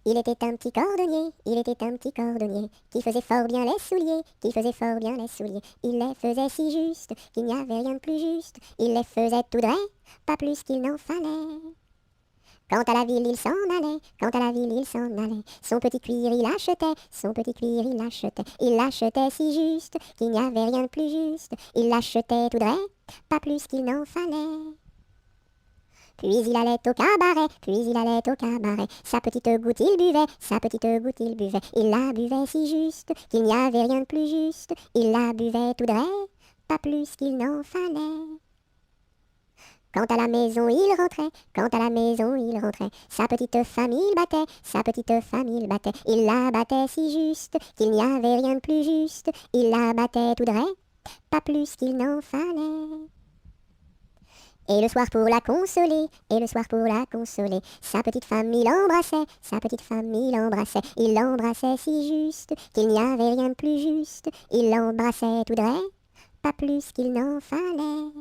Il était un petit cordonnier, il était un petit cordonnier, qui faisait fort bien les souliers, qui faisait fort bien les souliers. Il les faisait si justes, qu'il n'y avait rien de plus juste. Il les faisait tout droit, pas plus qu'il n'en fallait. Quant à la ville, il s'en allait, quant à la ville, il s'en allait. Son petit cuir, il achetait, son petit cuir, il achetait. Il l'achetait si juste, qu'il n'y avait rien de plus juste. Il l'achetait tout droit, pas plus qu'il n'en fallait. Puis il allait au cabaret, puis il allait au cabaret. Sa petite goutte il buvait, sa petite goutte il buvait. Il la buvait si juste, qu'il n'y avait rien de plus juste. Il la buvait tout droit, pas plus qu'il n'en fallait. Quant à la maison, il rentrait, quant à la maison, il rentrait. Sa petite femme, il battait, sa petite femme, il battait. Il la battait si juste, qu'il n'y avait rien de plus juste. Il la battait tout droit, pas plus qu'il n'en fallait. Et le soir pour la consoler, et le soir pour la consoler, sa petite femme il embrassait, sa petite femme il l'embrassait si juste, qu'il n'y avait rien de plus juste, il l'embrassait tout droit, pas plus qu'il n'en fallait.